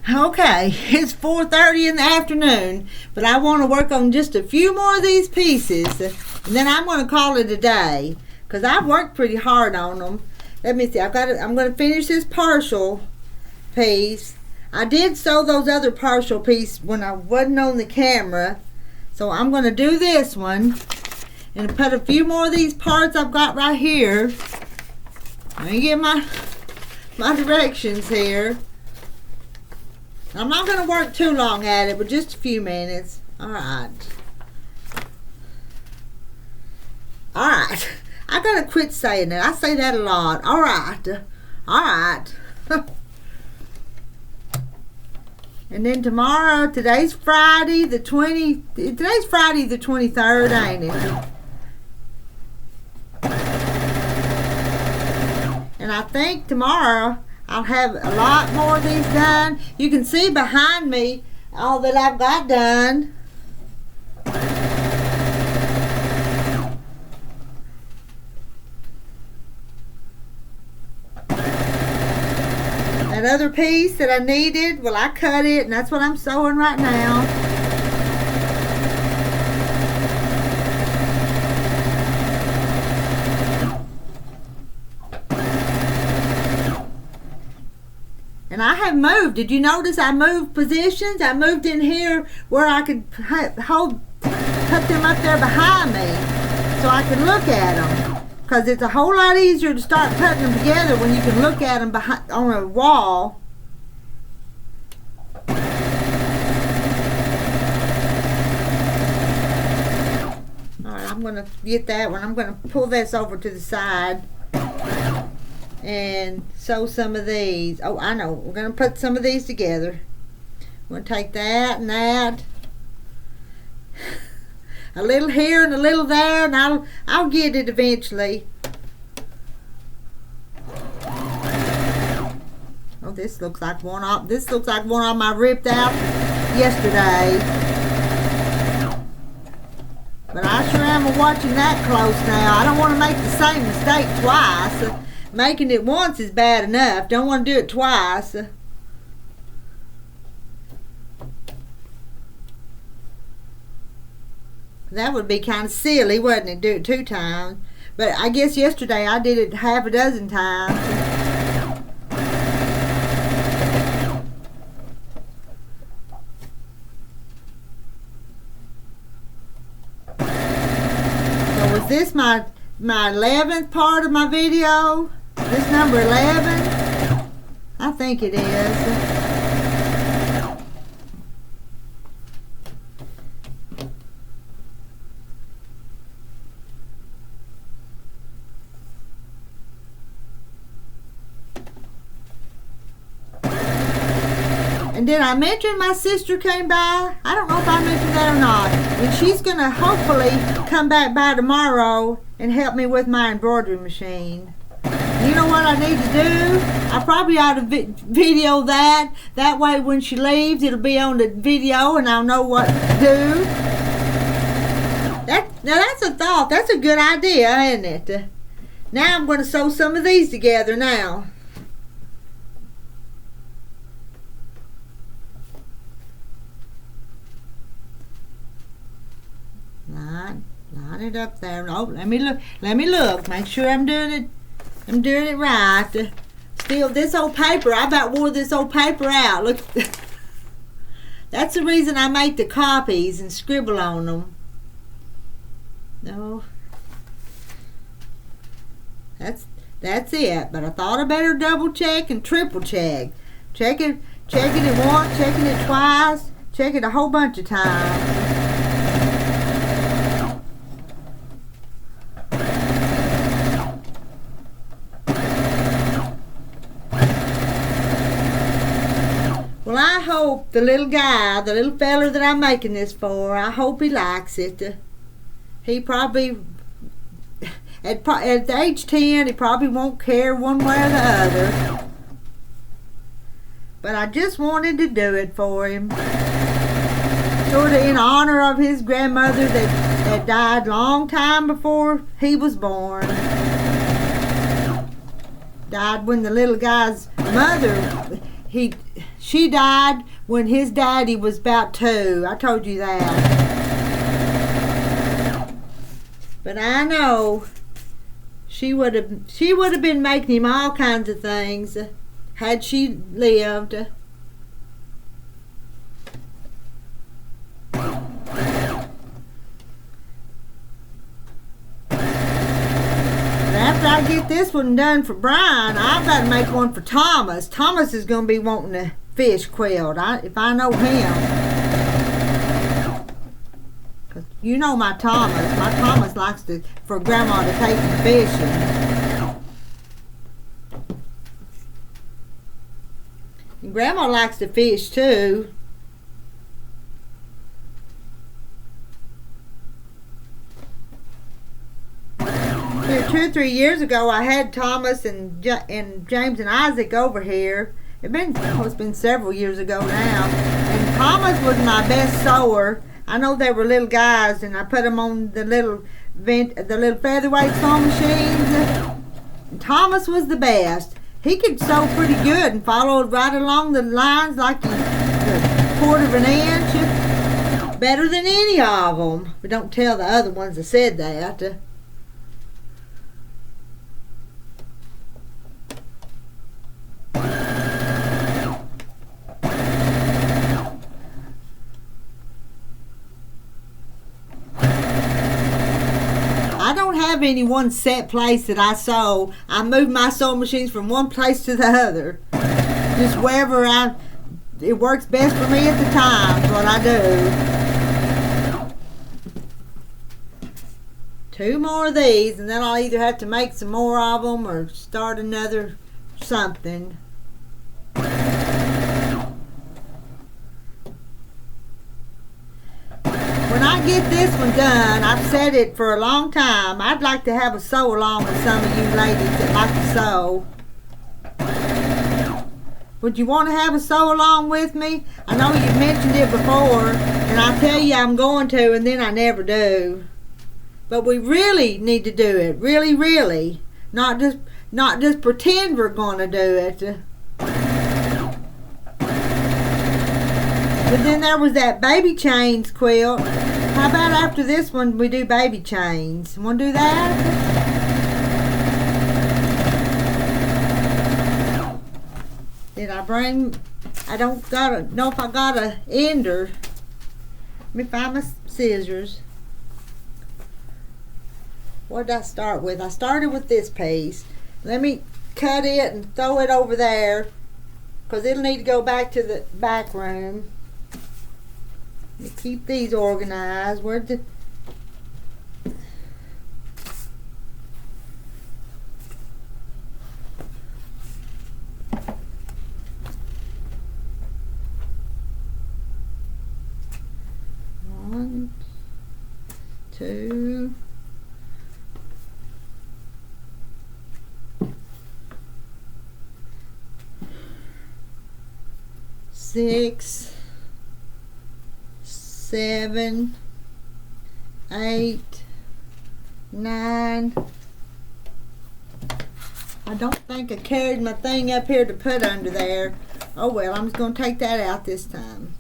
Okay, it's 4:30 in the afternoon, but I want to work on just a few more of these pieces, and then I'm going to call it a day, because I've worked pretty hard on them. Let me see, I'm going to finish this partial piece. I did sew those other partial pieces when I wasn't on the camera, so I'm going to do this one, and put a few more of these parts I've got right here. Let me get my directions here. I'm not going to work too long at it, but just a few minutes. Alright. Alright. I got to quit saying that. I say that a lot. Alright. Alright. And then tomorrow, today's Friday the 23rd, ain't it? And I think tomorrow I'll have a lot more of these done. You can see behind me all that I've got done. That other piece that I needed, well, I cut it, and that's what I'm sewing right now. And I have moved. Did you notice I moved positions? I moved in here where I could put them up there behind me so I could look at them. Because it's a whole lot easier to start putting them together when you can look at them behind, on a wall. Alright, I'm going to get that one. I'm going to pull this over to the side and sew some of these. Oh, I know. We're going to put some of these together. We're going to take that and that. A little here and a little there, and I'll get it eventually. Oh, this looks like one off. This looks like one of my ripped out yesterday. But I sure am watching that close now. I don't want to make the same mistake twice. Making it once is bad enough. Don't want to do it twice. That would be kind of silly, wouldn't it? Do it 2 times. But I guess yesterday I did it half a dozen times. So was this my 11th part of my video? This number 11? I think it is. And did I mention my sister came by? I don't know if I mentioned that or not. And she's going to hopefully come back by tomorrow and help me with my embroidery machine. You know what I need to do? I probably ought to video that. That way when she leaves, it'll be on the video and I'll know what to do. Now that's a thought. That's a good idea, isn't it? Now I'm going to sew some of these together now. Line it up there. Oh, let me look. Make sure I'm doing it right. Still, this old paper, I about wore this old paper out. Look. That's the reason I make the copies and scribble on them. No. That's it. But I thought I better double check and triple check. Checking it once, checking it twice, check it a whole bunch of times. Well, I hope the little guy, the little feller that I'm making this for, I hope he likes it. He probably, at age 10, he probably won't care one way or the other. But I just wanted to do it for him. Sort of in honor of his grandmother that died long time before he was born. Died when the little guy's mother, She died when his daddy was about 2. I told you that. But I know she would have been making him all kinds of things had she lived. After I get this one done for Brian, I've got to make one for Thomas. Thomas is going to be wanting a fish quilt, if I know him. 'Cause you know my Thomas. My Thomas likes for Grandma to take him fishing. And Grandma likes to fish too. Here, 2 or 3 years ago, I had Thomas and James and Isaac over here. It's been several years ago now. And Thomas was my best sewer. I know they were little guys, and I put them on the little featherweight sewing machines. And Thomas was the best. He could sew pretty good and followed right along the lines like a 1/4 of an inch. Better than any of them. But don't tell the other ones that said that. I don't have any one set place that I sew. I move my sewing machines from one place to the other. Just wherever it works best for me at the time is what I do. 2 more of these, and then I'll either have to make some more of them or start another something. When I get this one done, I've said it for a long time, I'd like to have a sew along with some of you ladies that like to sew. Would you want to have a sew along with me? I know you've mentioned it before, and I tell you I'm going to, and then I never do. But we really need to do it, really, really. Not just pretend we're going to do it. But then there was that baby chains quilt. How about after this one we do baby chains? Want to do that? Did I bring? I don't know if I got a ender. Let me find my scissors. What did I start with? I started with this piece. Let me cut it and throw it over there, because it'll need to go back to the back room. Let me keep these organized. Where'd the... One, 2... 6, 7, 8, 9. I don't think I carried my thing up here to put under there. Oh well, I'm just going to take that out this time.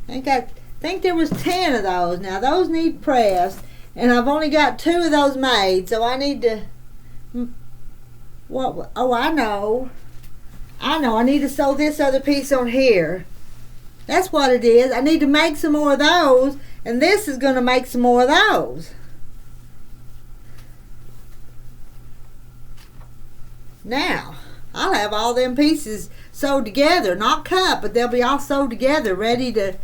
I think there was 10 of those. Now those need pressed, and I've only got 2 of those made, so I need to... What? Oh, I know. I need to sew this other piece on here. That's what it is. I need to make some more of those, and this is going to make some more of those. Now, I'll have all them pieces sewed together, not cut, but they'll be all sewed together, ready to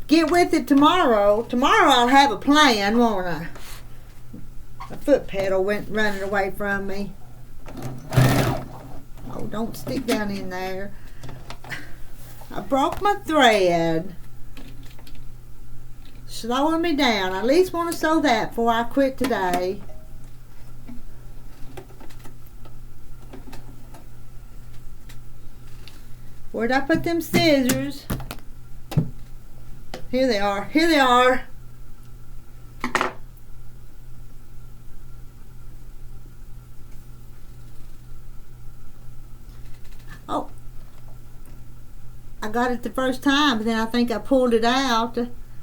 get with it tomorrow. Tomorrow I'll have a plan, won't I? The foot pedal went running away from me. Oh, don't stick down in there. I broke my thread. Slowing me down. I at least want to sew that before I quit today. Where'd I put them scissors? Here they are. Here they are. Oh. I got it the first time, but then I think I pulled it out.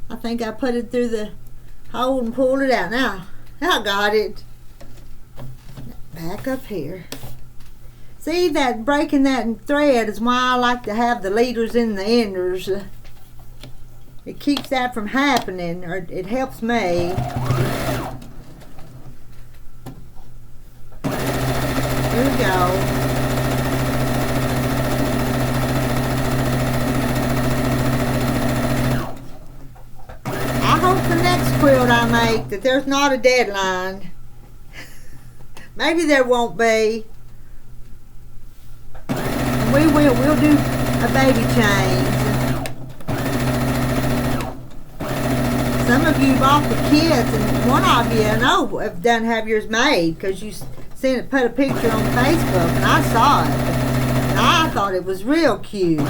I think I put it through the hole and pulled it out. Now I got it. Back up here. See, that breaking that thread is why I like to have the leaders and the enders. It keeps that from happening, or it helps me. Here we go. I hope the next quilt I make that there's not a deadline. Maybe there won't be. We'll do a baby change. Some of you bought the kits, and one of you I know have have yours made because you seen it, put a picture on Facebook, and I saw it. And I thought it was real cute.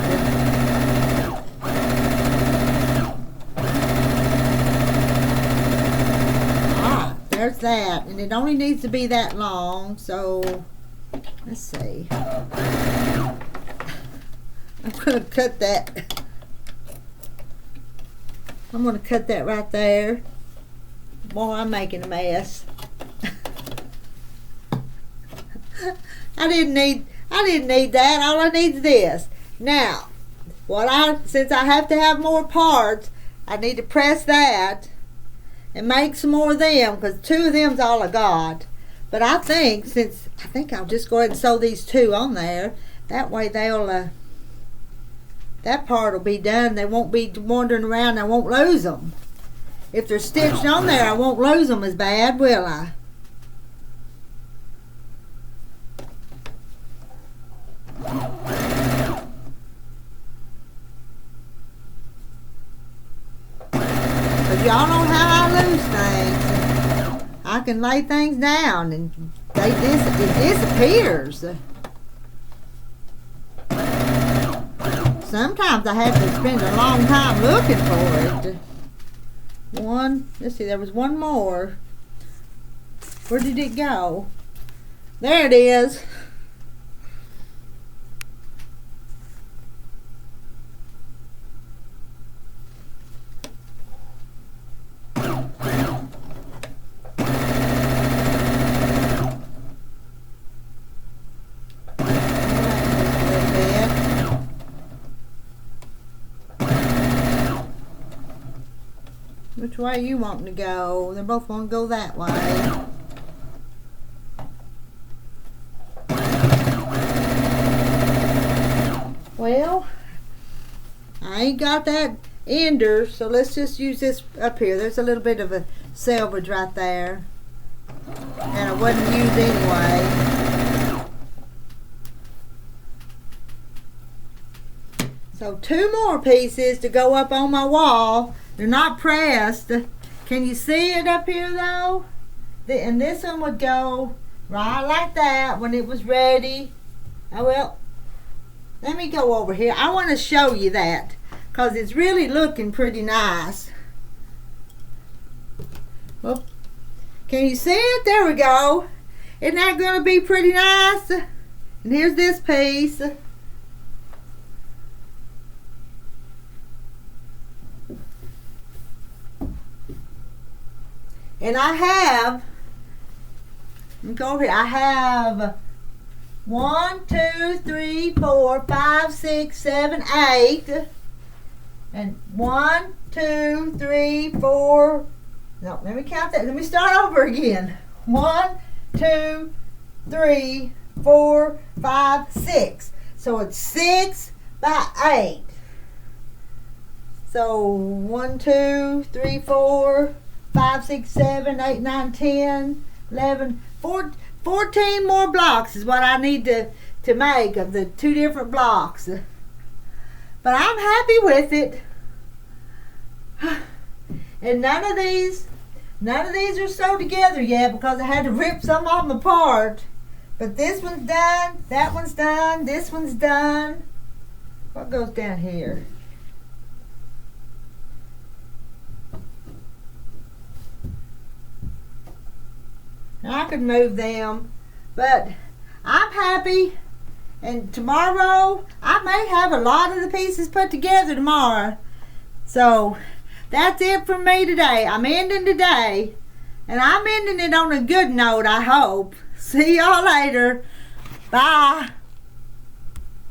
There's that, and it only needs to be that long, so let's see. I'm going to cut that. I'm going to cut that right there. Boy, I'm making a mess. I didn't need that. All I need is this. Now, since I have to have more parts, I need to press that and make some more of them, because 2 of them's all I got. But I think I'll just go ahead and sew these 2 on there. That way they'll that part will be done. They won't be wandering around. I won't lose them. If they're stitched on there, I won't lose them as bad, will I? Y'all know how I lose things. I can lay things down and it disappears. Sometimes I have to spend a long time looking for it. Let's see, there was one more. Where did it go? There it is. Which way you wanting to go? They both want to go that way. Well, I ain't got that ender, so let's just use this up here. There's a little bit of a selvage right there that I wouldn't use anyway. So 2 more pieces to go up on my wall. They're not pressed. Can you see it up here though? And this one would go right like that when it was ready. Oh well, let me go over here. I want to show you that because it's really looking pretty nice. Well, can you see it? There we go. Isn't that going to be pretty nice? And here's this piece. And I have, let me go over here. I have 1, 2, 3, 4, 5, 6, 7, 8. And 1, 2, 3, 4. No, let me count that. Let me start over again. 1, 2, 3, 4, 5, 6. So it's 6 by 8. So 1, 2, 3, 4, 5, 6, 7, 8, 9, 10, 11, 14 more blocks is what I need to make of the 2 different blocks. But I'm happy with it. And none of these are sewed together yet because I had to rip some of them apart. But this one's done, that one's done, this one's done. What goes down here? I could move them, but I'm happy And tomorrow, I may have a lot of the pieces put together tomorrow. So, that's it from me today. I'm ending today. And I'm ending it on a good note, I hope. See y'all later. Bye.